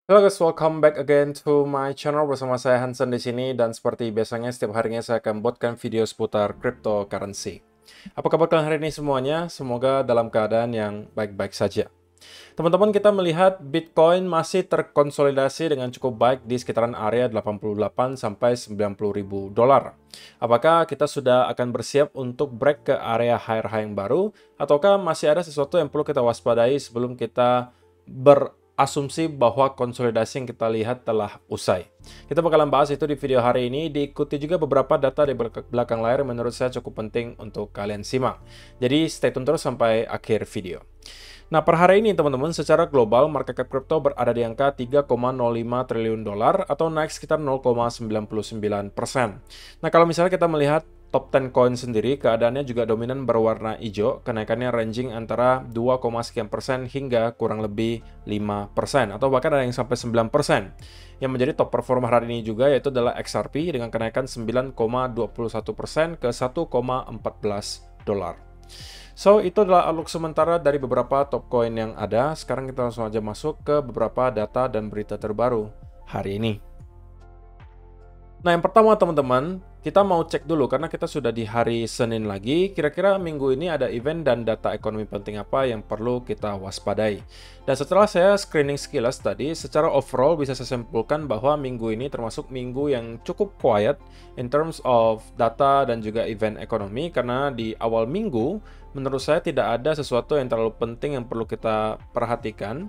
Halo guys, welcome back again to my channel bersama saya Hansen di sini dan seperti biasanya setiap harinya saya akan buatkan video seputar cryptocurrency. Apa kabar kalian hari ini semuanya? Semoga dalam keadaan yang baik-baik saja. Teman-teman, kita melihat Bitcoin masih terkonsolidasi dengan cukup baik di sekitaran area 88 sampai 90 ribu dolar. Apakah kita sudah akan bersiap untuk break ke area higher high yang baru ataukah masih ada sesuatu yang perlu kita waspadai sebelum kita berasumsi bahwa konsolidasi yang kita lihat telah usai. Kita bakalan bahas itu di video hari ini, diikuti juga beberapa data di belakang layar yang menurut saya cukup penting untuk kalian simak. Jadi stay tune terus sampai akhir video. Nah, per hari ini teman-teman, secara global market cap crypto berada di angka 3,05 triliun dolar atau naik sekitar 0,99%. Nah, kalau misalnya kita melihat top 10 coin sendiri, keadaannya juga dominan berwarna hijau, kenaikannya ranging antara 2, sekian% hingga kurang lebih 5%, atau bahkan ada yang sampai 9%. Yang menjadi top performer hari ini juga yaitu adalah XRP dengan kenaikan 9,21% ke 1,14 dolar. So, itu adalah outlook sementara dari beberapa top coin yang ada. Sekarang kita langsung aja masuk ke beberapa data dan berita terbaru hari ini. Nah, yang pertama teman-teman, kita mau cek dulu karena kita sudah di hari Senin lagi. Kira-kira minggu ini ada event dan data ekonomi penting apa yang perlu kita waspadai. Dan setelah saya screening sekilas tadi, secara overall bisa saya simpulkan bahwa minggu ini termasuk minggu yang cukup quiet in terms of data dan juga event ekonomi. Karena di awal minggu, menurut saya tidak ada sesuatu yang terlalu penting yang perlu kita perhatikan.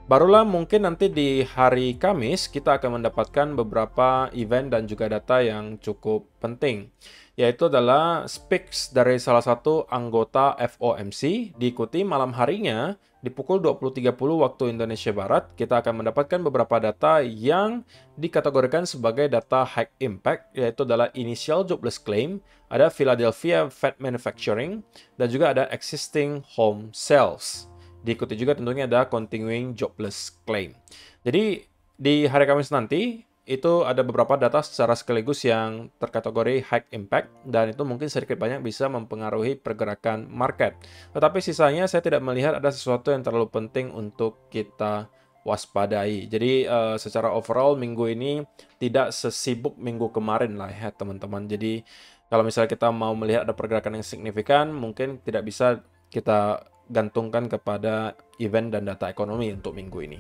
Barulah mungkin nanti di hari Kamis kita akan mendapatkan beberapa event dan juga data yang cukup penting, yaitu adalah speaks dari salah satu anggota FOMC, diikuti malam harinya di pukul 20.30 waktu Indonesia Barat. Kita akan mendapatkan beberapa data yang dikategorikan sebagai data high impact, yaitu adalah initial jobless claim, ada Philadelphia Fed Manufacturing, dan juga ada existing home sales. Diikuti juga tentunya ada continuing jobless claim. Jadi di hari Kamis nanti itu ada beberapa data secara sekaligus yang terkategori high impact dan itu mungkin sedikit banyak bisa mempengaruhi pergerakan market. Tetapi sisanya saya tidak melihat ada sesuatu yang terlalu penting untuk kita waspadai. Jadi secara overall minggu ini tidak sesibuk minggu kemarin lah ya teman-teman. Jadi kalau misalnya kita mau melihat ada pergerakan yang signifikan, mungkin tidak bisa kita gantungkan kepada event dan data ekonomi untuk minggu ini.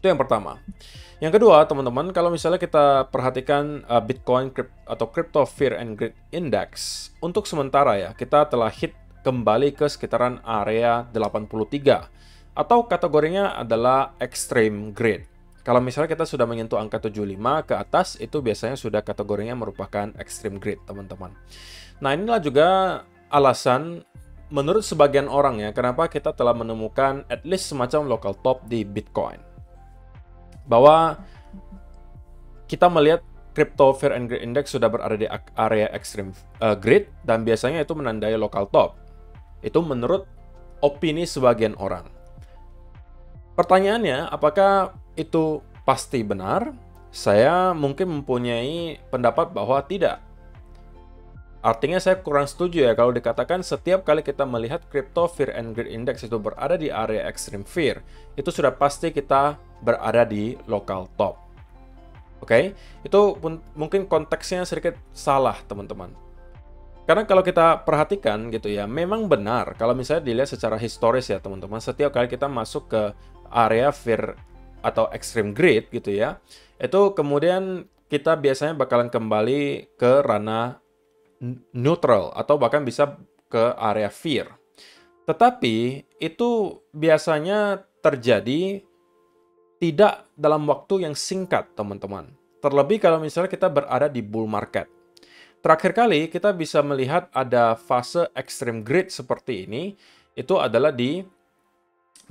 Itu yang pertama. Yang kedua, teman-teman, kalau misalnya kita perhatikan Bitcoin atau Crypto Fear and Greed Index, untuk sementara ya, kita telah hit kembali ke sekitaran area 83, atau kategorinya adalah Extreme Greed. Kalau misalnya kita sudah menyentuh angka 75 ke atas, itu biasanya sudah kategorinya merupakan Extreme Greed, teman-teman. Nah, inilah juga alasan menurut sebagian orang ya, kenapa kita telah menemukan at least semacam local top di Bitcoin. Bahwa kita melihat Crypto Fear and Greed Index sudah berada di area extreme greed dan biasanya itu menandai local top. Itu menurut opini sebagian orang. Pertanyaannya, apakah itu pasti benar? Saya mungkin mempunyai pendapat bahwa tidak. Artinya saya kurang setuju ya kalau dikatakan setiap kali kita melihat Crypto Fear and Greed Index itu berada di area extreme fear, itu sudah pasti kita berada di local top. Oke, itu mungkin konteksnya sedikit salah teman-teman. Karena kalau kita perhatikan gitu ya, memang benar kalau misalnya dilihat secara historis ya teman-teman, setiap kali kita masuk ke area fear atau extreme greed gitu ya, itu kemudian kita biasanya bakalan kembali ke ranah neutral atau bahkan bisa ke area fear. Tetapi itu biasanya terjadi tidak dalam waktu yang singkat, teman-teman. Terlebih kalau misalnya kita berada di bull market. Terakhir kali kita bisa melihat ada fase extreme greed seperti ini, itu adalah di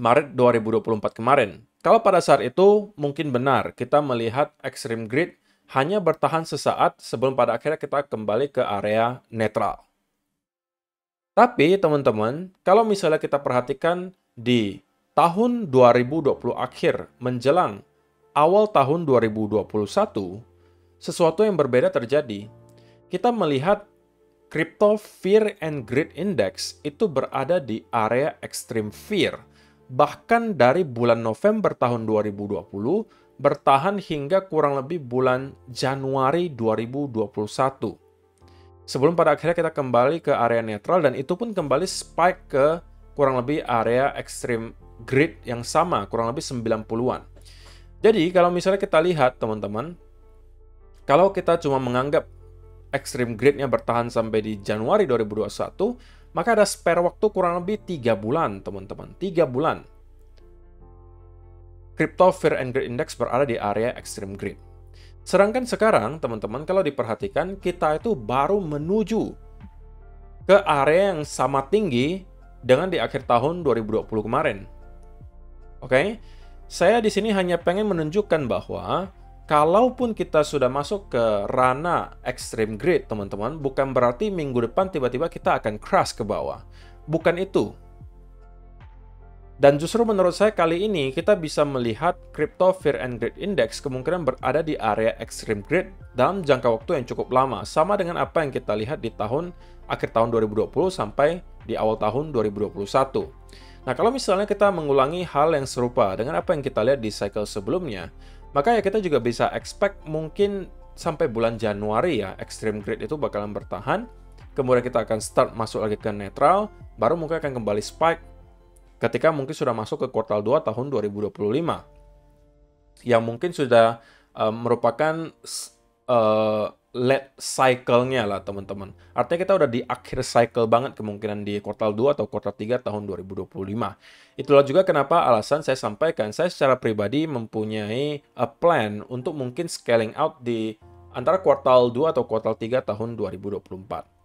Maret 2024 kemarin. Kalau pada saat itu mungkin benar kita melihat extreme greed hanya bertahan sesaat sebelum pada akhirnya kita kembali ke area netral. Tapi teman-teman, kalau misalnya kita perhatikan di tahun 2020 akhir menjelang awal tahun 2021, sesuatu yang berbeda terjadi. Kita melihat Crypto Fear and Greed Index itu berada di area extreme fear bahkan dari bulan November tahun 2020 bertahan hingga kurang lebih bulan Januari 2021. Sebelum pada akhirnya kita kembali ke area netral dan itu pun kembali spike ke kurang lebih area extreme grid yang sama, kurang lebih 90-an. Jadi kalau misalnya kita lihat teman-teman, kalau kita cuma menganggap extreme grid-nya bertahan sampai di Januari 2021, maka ada spare waktu kurang lebih 3 bulan teman-teman, 3 bulan. Crypto Fear and Greed Index berada di area extreme grid. Sedangkan sekarang, teman-teman, kalau diperhatikan, kita itu baru menuju ke area yang sama tinggi dengan di akhir tahun 2020 kemarin. Oke, saya di sini hanya pengen menunjukkan bahwa kalaupun kita sudah masuk ke ranah extreme grid, teman-teman, bukan berarti minggu depan tiba-tiba kita akan crash ke bawah. Bukan itu. Dan justru menurut saya kali ini kita bisa melihat Crypto Fear and Greed Index kemungkinan berada di area extreme grid dalam jangka waktu yang cukup lama, sama dengan apa yang kita lihat di akhir tahun 2020 sampai di awal tahun 2021. Nah, kalau misalnya kita mengulangi hal yang serupa dengan apa yang kita lihat di cycle sebelumnya, maka ya kita juga bisa expect mungkin sampai bulan Januari ya, extreme grid itu bakalan bertahan, kemudian kita akan start masuk lagi ke netral, baru mungkin akan kembali spike ketika mungkin sudah masuk ke kuartal 2 tahun 2025. Yang mungkin sudah merupakan late cycle-nya lah teman-teman. Artinya kita udah di akhir cycle banget kemungkinan di kuartal 2 atau kuartal 3 tahun 2025. Itulah juga kenapa alasan saya sampaikan, saya secara pribadi mempunyai plan untuk mungkin scaling out di antara kuartal 2 atau kuartal 3 tahun 2024.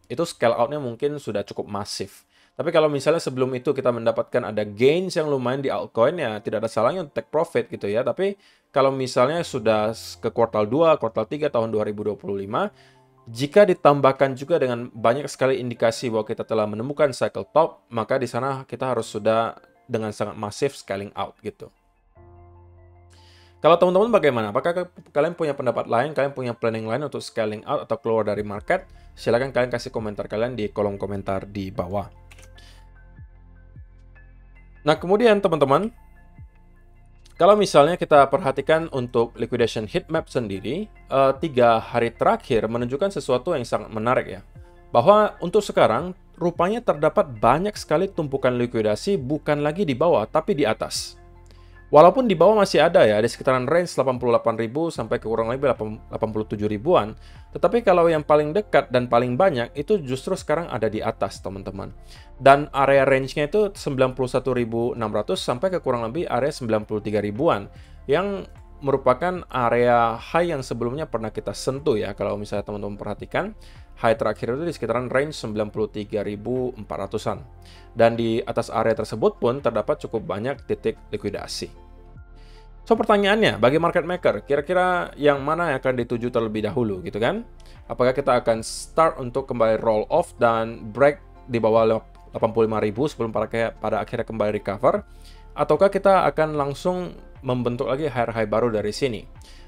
Itu scale out-nya mungkin sudah cukup masif. Tapi kalau misalnya sebelum itu kita mendapatkan ada gains yang lumayan di altcoin, ya tidak ada salahnya untuk take profit gitu ya. Tapi kalau misalnya sudah ke kuartal 2, kuartal 3 tahun 2025, jika ditambahkan juga dengan banyak sekali indikasi bahwa kita telah menemukan cycle top, maka di sana kita harus sudah dengan sangat masif scaling out gitu. Kalau teman-teman bagaimana? Apakah kalian punya pendapat lain, kalian punya planning lain untuk scaling out atau keluar dari market? Silahkan kalian kasih komentar kalian di kolom komentar di bawah. Nah, kemudian teman-teman, kalau misalnya kita perhatikan untuk liquidation heat map sendiri, 3 hari terakhir menunjukkan sesuatu yang sangat menarik ya. Bahwa untuk sekarang, rupanya terdapat banyak sekali tumpukan likuidasi bukan lagi di bawah, tapi di atas. Walaupun di bawah masih ada ya, di sekitaran range 88.000 sampai ke kurang lebih 87 ribuan. Tetapi kalau yang paling dekat dan paling banyak itu justru sekarang ada di atas, teman-teman. Dan area range-nya itu 91.600 sampai ke kurang lebih area 93 ribuan. Yang merupakan area high yang sebelumnya pernah kita sentuh ya. Kalau misalnya teman-teman perhatikan, high terakhir itu di sekitaran range 93.400-an. Dan di atas area tersebut pun terdapat cukup banyak titik likuidasi. So, pertanyaannya, bagi market maker, kira-kira yang mana yang akan dituju terlebih dahulu gitu kan? Apakah kita akan start untuk kembali roll off dan break di bawah 85.000 sebelum pada akhirnya kembali recover? Ataukah kita akan langsung membentuk lagi high baru dari sini?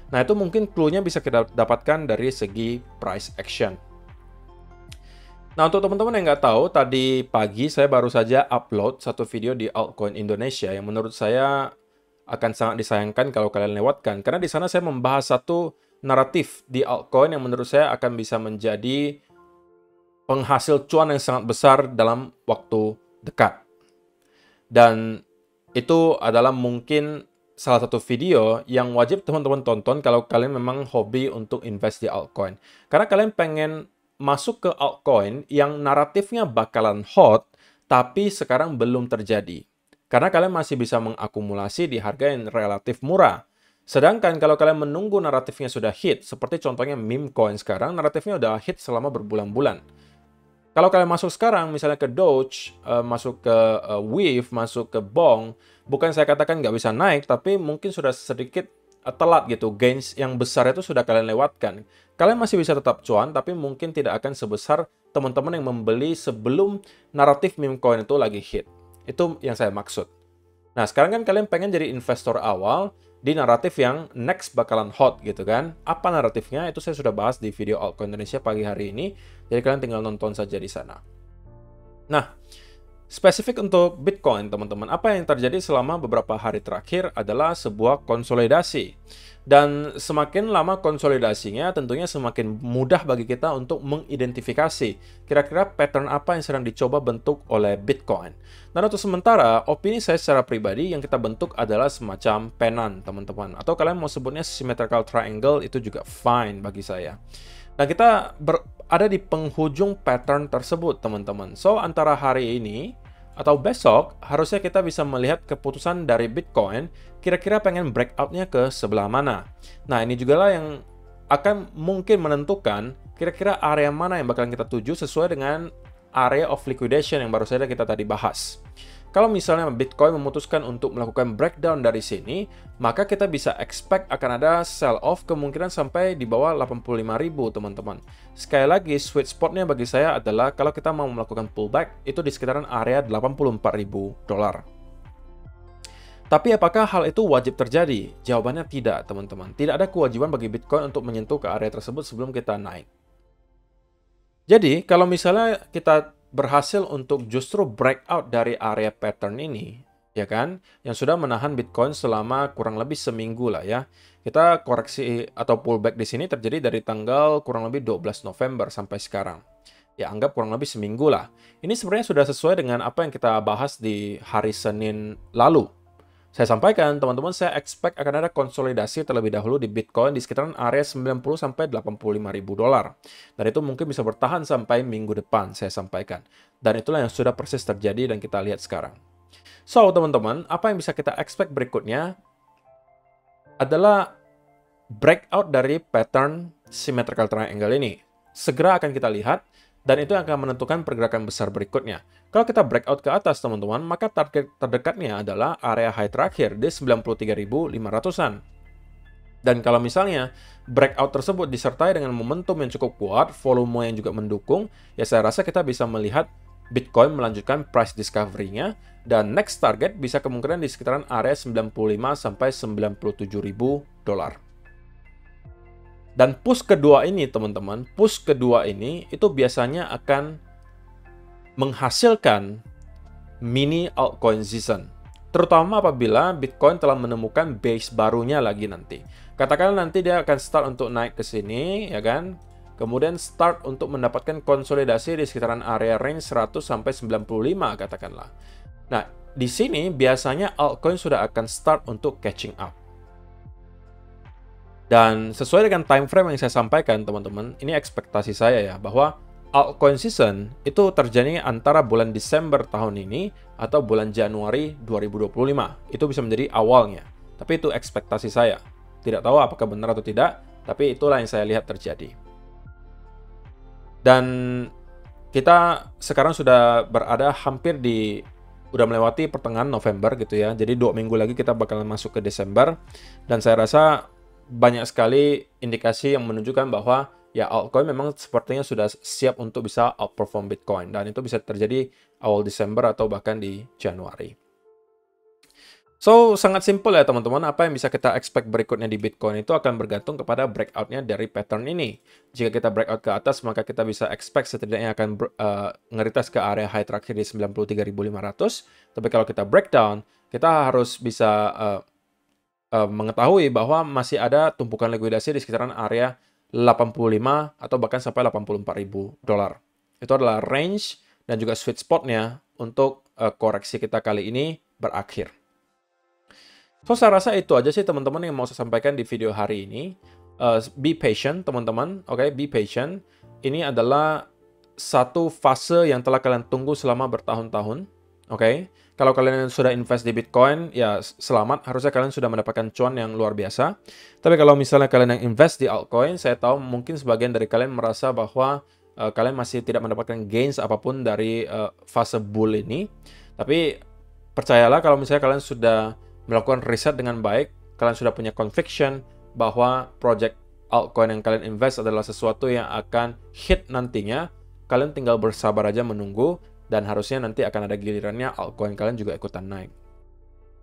Nah, itu mungkin clue-nya bisa kita dapatkan dari segi price action. Nah, untuk teman-teman yang nggak tahu, tadi pagi saya baru saja upload satu video di Altcoin Indonesia yang menurut saya akan sangat disayangkan kalau kalian lewatkan. Karena di sana saya membahas satu naratif di altcoin yang menurut saya akan bisa menjadi penghasil cuan yang sangat besar dalam waktu dekat. Dan itu adalah mungkin salah satu video yang wajib teman-teman tonton kalau kalian memang hobi untuk invest di altcoin. Karena kalian pengen masuk ke altcoin yang naratifnya bakalan hot, tapi sekarang belum terjadi. Karena kalian masih bisa mengakumulasi di harga yang relatif murah. Sedangkan kalau kalian menunggu naratifnya sudah hit, seperti contohnya meme coin sekarang, naratifnya udah hit selama berbulan-bulan. Kalau kalian masuk sekarang, misalnya ke Doge, masuk ke Wave, masuk ke Bong, bukan saya katakan nggak bisa naik, tapi mungkin sudah sedikit telat gitu. Gains yang besar itu sudah kalian lewatkan. Kalian masih bisa tetap cuan, tapi mungkin tidak akan sebesar teman-teman yang membeli sebelum naratif meme coin itu lagi hit. Itu yang saya maksud. Nah, sekarang kan kalian pengen jadi investor awal di naratif yang next bakalan hot gitu kan. Apa naratifnya? Itu saya sudah bahas di video Altcoin Indonesia pagi hari ini. Jadi kalian tinggal nonton saja di sana. Nah, Spesifik untuk Bitcoin, teman-teman, apa yang terjadi selama beberapa hari terakhir adalah sebuah konsolidasi. Dan semakin lama konsolidasinya, tentunya semakin mudah bagi kita untuk mengidentifikasi kira-kira pattern apa yang sedang dicoba bentuk oleh Bitcoin. Dan untuk sementara, opini saya secara pribadi yang kita bentuk adalah semacam penan, teman-teman. Atau kalian mau sebutnya symmetrical triangle, itu juga fine bagi saya. Nah, kita ada di penghujung pattern tersebut, teman-teman. So, antara hari ini atau besok, harusnya kita bisa melihat keputusan dari Bitcoin, kira-kira pengen breakout-nya ke sebelah mana. Nah, ini juga lah yang akan mungkin menentukan kira-kira area mana yang bakalan kita tuju sesuai dengan area of liquidation yang baru saja kita tadi bahas. Kalau misalnya Bitcoin memutuskan untuk melakukan breakdown dari sini, maka kita bisa expect akan ada sell off kemungkinan sampai di bawah 85.000, teman-teman. Sekali lagi, sweet spotnya bagi saya adalah kalau kita mau melakukan pullback, itu di sekitaran area $84.000. Tapi apakah hal itu wajib terjadi? Jawabannya tidak, teman-teman. Tidak ada kewajiban bagi Bitcoin untuk menyentuh ke area tersebut sebelum kita naik. Jadi, kalau misalnya kita berhasil untuk justru breakout dari area pattern ini, ya kan, yang sudah menahan Bitcoin selama kurang lebih seminggu lah ya. Kita koreksi atau pullback di sini terjadi dari tanggal kurang lebih 12 November sampai sekarang. Ya, anggap kurang lebih seminggu lah. Ini sebenarnya sudah sesuai dengan apa yang kita bahas di hari Senin lalu. Saya sampaikan, teman-teman, saya expect akan ada konsolidasi terlebih dahulu di Bitcoin di sekitaran area 90-85.000 dolar. Dan itu mungkin bisa bertahan sampai minggu depan, saya sampaikan. Dan itulah yang sudah persis terjadi dan kita lihat sekarang. So, teman-teman, apa yang bisa kita expect berikutnya adalah breakout dari pattern symmetrical triangle ini. Segera akan kita lihat, dan itu akan menentukan pergerakan besar berikutnya. Kalau kita breakout ke atas, teman-teman, maka target terdekatnya adalah area high terakhir di 93.500-an. Dan kalau misalnya breakout tersebut disertai dengan momentum yang cukup kuat, volume yang juga mendukung, ya saya rasa kita bisa melihat Bitcoin melanjutkan price discovery-nya, dan next target bisa kemungkinan di sekitaran area 95-97.000 dolar. Dan push kedua ini, teman-teman, push kedua ini itu biasanya akan menghasilkan mini altcoin season. Terutama apabila Bitcoin telah menemukan base barunya lagi nanti. Katakanlah nanti dia akan start untuk naik ke sini, ya kan? Kemudian start untuk mendapatkan konsolidasi di sekitaran area range 100-95, katakanlah. Nah, di sini biasanya altcoin sudah akan start untuk catching up. Dan sesuai dengan time frame yang saya sampaikan, teman-teman, ini ekspektasi saya ya, bahwa altcoin season itu terjadi antara bulan Desember tahun ini atau bulan Januari 2025. Itu bisa menjadi awalnya. Tapi itu ekspektasi saya. Tidak tahu apakah benar atau tidak, tapi itulah yang saya lihat terjadi. Dan kita sekarang sudah berada hampir udah melewati pertengahan November gitu ya. Jadi 2 minggu lagi kita bakalan masuk ke Desember. Dan saya rasa banyak sekali indikasi yang menunjukkan bahwa ya altcoin memang sepertinya sudah siap untuk bisa outperform Bitcoin. Dan itu bisa terjadi awal Desember atau bahkan di Januari. So, sangat simpel ya teman-teman. Apa yang bisa kita expect berikutnya di Bitcoin itu akan bergantung kepada breakout-nya dari pattern ini. Jika kita breakout ke atas, maka kita bisa expect setidaknya akan ngeritas ke area high terakhir di 93.500. Tapi kalau kita breakdown, kita harus bisa mengetahui bahwa masih ada tumpukan likuidasi di sekitaran area 85 atau bahkan sampai 84.000 dolar. Itu adalah range dan juga sweet spot-nya untuk koreksi kita kali ini berakhir. So, saya rasa itu aja sih teman-teman yang mau saya sampaikan di video hari ini. Be patient, teman-teman. Oke, be patient. Ini adalah satu fase yang telah kalian tunggu selama bertahun-tahun. Oke, kalau kalian sudah invest di Bitcoin, ya selamat. Harusnya kalian sudah mendapatkan cuan yang luar biasa. Tapi kalau misalnya kalian yang invest di altcoin, saya tahu mungkin sebagian dari kalian merasa bahwa kalian masih tidak mendapatkan gains apapun dari fase bull ini. Tapi percayalah kalau misalnya kalian sudah melakukan riset dengan baik, kalian sudah punya conviction bahwa project altcoin yang kalian invest adalah sesuatu yang akan hit nantinya, kalian tinggal bersabar aja menunggu, dan harusnya nanti akan ada gilirannya altcoin kalian juga ikutan naik.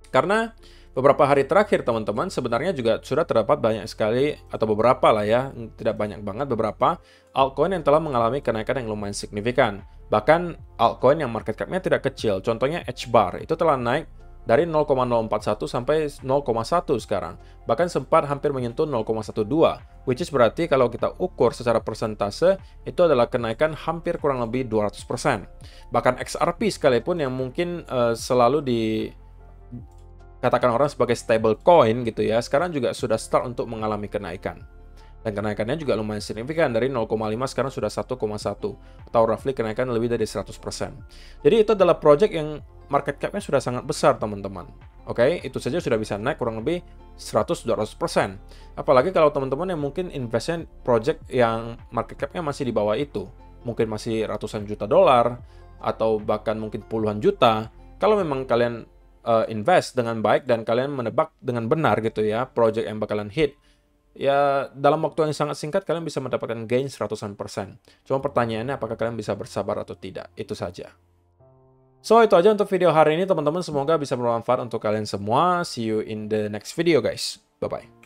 Karena beberapa hari terakhir teman-teman sebenarnya juga sudah terdapat banyak sekali, atau beberapa lah ya, tidak banyak banget, beberapa altcoin yang telah mengalami kenaikan yang lumayan signifikan. Bahkan altcoin yang market cap-nya tidak kecil, contohnya HBAR, itu telah naik dari 0,041 sampai 0,1 sekarang. Bahkan sempat hampir menyentuh 0,12, which is berarti kalau kita ukur secara persentase, itu adalah kenaikan hampir kurang lebih 200%. Bahkan XRP sekalipun yang mungkin selalu dikatakan orang sebagai stable coin gitu ya, sekarang juga sudah start untuk mengalami kenaikan. Dan kenaikannya juga lumayan signifikan, dari 0,5 sekarang sudah 1,1, atau roughly kenaikan lebih dari 100%. Jadi itu adalah project yang market cap-nya sudah sangat besar, teman-teman. Oke, itu saja sudah bisa naik kurang lebih 100-200%. Apalagi kalau teman-teman yang mungkin investnya project yang market cap-nya masih di bawah itu. Mungkin masih ratusan juta dolar, atau bahkan mungkin puluhan juta. Kalau memang kalian invest dengan baik dan kalian menebak dengan benar gitu ya, project yang bakalan hit, ya dalam waktu yang sangat singkat kalian bisa mendapatkan gain 100%. Cuma pertanyaannya apakah kalian bisa bersabar atau tidak, itu saja. So, itu aja untuk video hari ini teman-teman, semoga bisa bermanfaat untuk kalian semua. See you in the next video guys. Bye-bye.